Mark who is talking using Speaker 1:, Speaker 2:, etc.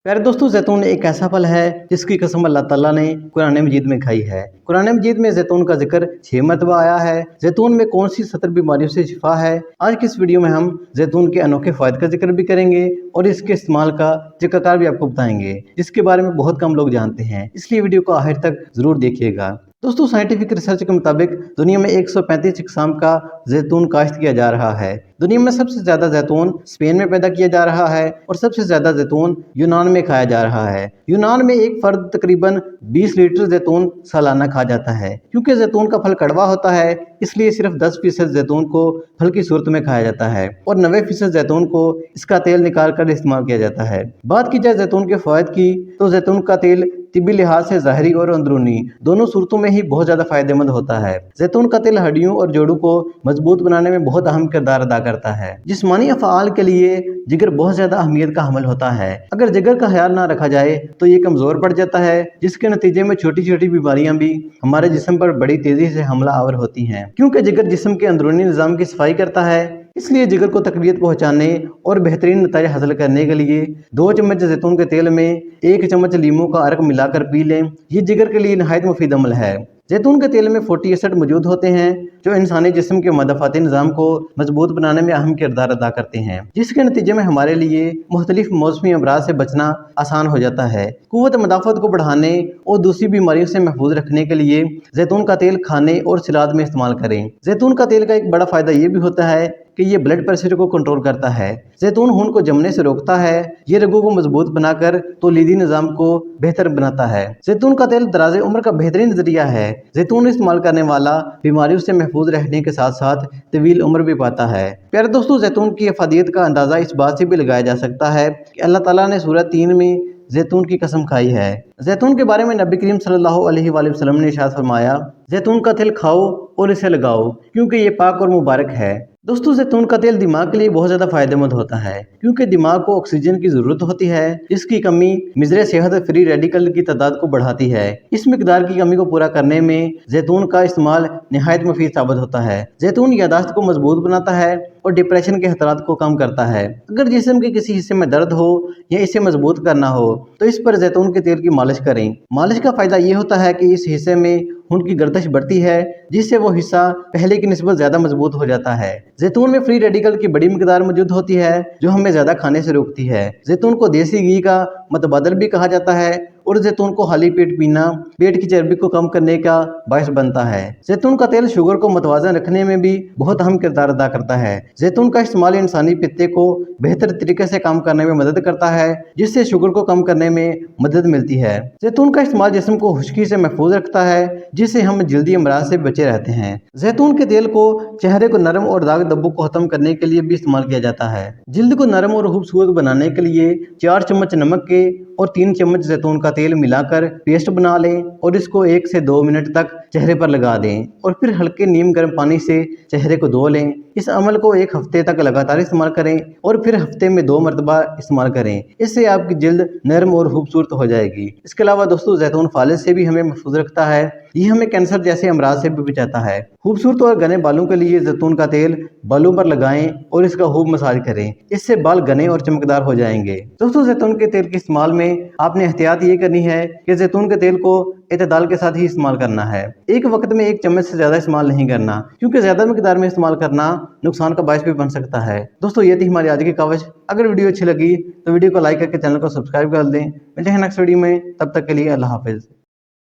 Speaker 1: प्यारे दोस्तों, जैतून एक ऐसा फल है जिसकी कसम अल्लाह ताला ने कुरान मजीद में खाई है। कुरान मजीद में जैतून का जिक्र 6 मरतबा आया है। जैतून में कौन सी 70 बीमारियों से शिफा है। आज की इस वीडियो में हम जैतून के अनोखे फायदे का जिक्र भी करेंगे और इसके इस्तेमाल का तरीकाकार भी आपको बताएंगे, जिसके बारे में बहुत कम लोग जानते हैं। इसलिए वीडियो को आखिर तक जरूर देखिएगा। दोस्तों, साइंटिफिक रिसर्च के मुताबिक दुनिया में 135 इकसाम का जैतून काश्त किया जा रहा है। दुनिया में सबसे ज्यादा जैतून स्पेन में पैदा किया जा रहा है और सबसे ज्यादा जैतून यूनान में खाया जा रहा है। यूनान में एक फर्द तकरीबन 20 लीटर जैतून सालाना खा जाता है। क्योंकि जैतून का फल कड़वा होता है, इसलिए सिर्फ 10% जैतून को फल की सूरत में खाया जाता है और 90% जैतून को इसका तेल निकाल कर इस्तेमाल किया जाता है। बात की जाए जैतून के फायद की, तो जैतून का तेल तिब्बी लिहाज से ज़ाहिरी और अंदरूनी दोनों सूरतों में ही बहुत ज्यादा फायदेमंद होता है। जैतून का तेल हड्डियों और जोड़ों को मजबूत बनाने में बहुत अहम किरदार अदा करता है। जिस्मानी अफ़आल के लिए जिगर बहुत ज्यादा अहमियत का हामिल होता है। अगर जिगर का ख्याल ना रखा जाए तो ये कमजोर पड़ जाता है, जिसके नतीजे में छोटी छोटी बीमारियां भी हमारे जिस्म पर बड़ी तेजी से हमला आवर होती हैं। क्योंकि जिगर जिस्म के अंदरूनी निज़ाम की सफाई करता है, इसलिए जिगर को तकवीत पहुंचाने और बेहतरीन नतीजे हासिल करने के लिए 2 चम्मच जैतून के तेल में 1 चम्मच लीमू का अर्क मिलाकर पी लें। ये जिगर के लिए नहायत मुफीद अमल है। जैतून के तेल में फैटी एसिड मौजूद होते हैं जो इंसानी जिस्म के मदफ़ाती निज़ाम को मजबूत बनाने में अहम किरदार अदा करते हैं, जिसके नतीजे में हमारे लिए मुख्तलिफ मौसमी अमराज से बचना आसान हो जाता है। कुव्वत मदाफ़त को बढ़ाने और दूसरी बीमारियों से महफूज रखने के लिए जैतून का तेल खाने और सलाद में इस्तेमाल करें। जैतून का तेल का एक बड़ा फायदा ये भी होता है कि ये ब्लड प्रेशर को कंट्रोल करता है। जैतून खून को जमने से रोकता है। ये रगों को मजबूत बनाकर तौलीदी निज़ाम को बेहतर बनाता है। जैतून का तेल दराज उम्र का बेहतरीन जरिया है। जैतून इस्तेमाल करने वाला बीमारियों से महफूज रहने के साथ साथ तवील उम्र भी पाता है। प्यारे दोस्तों, जैतून की अफादियत का अंदाजा इस बात से भी लगाया जा सकता है कि अल्लाह ताला ने सूरह 3 में जैतून की कसम खाई है। जैतून के बारे में नबी करीम सल्लल्लाहु अलैहि वसल्लम ने इरशाद फरमाया, जैतून का तेल खाओ और इसे लगाओ क्योंकि ये पाक और मुबारक है। दोस्तों, जैतून का तेल दिमाग के लिए बहुत ज्यादा फायदेमंद होता है, क्योंकि दिमाग को ऑक्सीजन की जरूरत होती है। इसकी कमी मिज़र सेहत फ्री रेडिकल की तादाद को बढ़ाती है। इस मिकदार की कमी को पूरा करने में जैतून का इस्तेमाल निहायत मुफीद साबित होता है। जैतून यादाश्त को मजबूत बनाता है और डिप्रेशन के खतरात को कम करता है। अगर जिस्म के किसी हिस्से में दर्द हो या इसे मजबूत करना हो तो इस पर जैतून के तेल की मालिश करें। मालिश का फायदा ये होता है कि इस हिस्से में खून की गर्दिश बढ़ती है, जिससे वो हिस्सा पहले की निस्बत ज्यादा मजबूत हो जाता है। जैतून में फ्री रेडिकल की बड़ी मिकदार मौजूद होती है जो हमें ज्यादा खाने से रोकती है। जैतून को देसी घी का मतबादल भी कहा जाता है और जैतून को खाली पेट पीना पेट की चर्बी को कम करने का बायस बनता है। जैतून का तेल शुगर को मतवाजन रखने में भी बहुत अहम किरदार अदा करता है। जैतून का इस्तेमाल इंसानी पित्ते को बेहतर तरीके से काम करने में मदद करता है, जिससे शुगर को कम करने में मदद मिलती है। जैतून का इस्तेमाल जिस्म को खुश्की से महफूज रखता है, जिससे हम जल्दी अमराज से बचे रहते हैं। जैतून के तेल को चेहरे को नरम और दाग धब्बों को खत्म करने के लिए भी इस्तेमाल किया जाता है। जिल्द को नरम और खूबसूरत बनाने के लिए 4 चम्मच नमक के और 3 चम्मच जैतून का तेल मिलाकर पेस्ट बना लें और इसको 1 से 2 मिनट तक चेहरे पर लगा दें और फिर हल्के नीम गर्म पानी से चेहरे को धो लें। इस अमल को 1 हफ्ते तक लगातार इस्तेमाल करें और फिर हफ्ते में 2 मरतबा इस्तेमाल करें। इससे आपकी जिल्द नरम और खूबसूरत हो जाएगी। इसके अलावा दोस्तों, जैतून फालिज से भी हमें महफूज रखता है। ये हमें कैंसर जैसे अमराज से भी बचाता है। खूबसूरत और घने बालों के लिए जैतून का तेल बालों पर लगाएं और इसका खूब मसाज करें। इससे बाल घने और चमकदार हो जाएंगे। दोस्तों, जैतून के तेल के इस्तेमाल में आपने एहतियात ये करनी है कि जैतून के तेल को एतदाल के साथ ही इस्तेमाल करना है। एक वक्त में 1 चम्मच से ज्यादा इस्तेमाल नहीं करना, क्योंकि ज्यादा मिकदार में इस्तेमाल करना नुकसान का बायस भी बन सकता है। दोस्तों, ये थी हमारी आज की कवच। अगर वीडियो अच्छी लगी तो वीडियो को लाइक करके चैनल को सब्सक्राइब कर दें। मिलते हैं नेक्स्ट वीडियो में, तब तक के लिए अल्लाह हाफिज।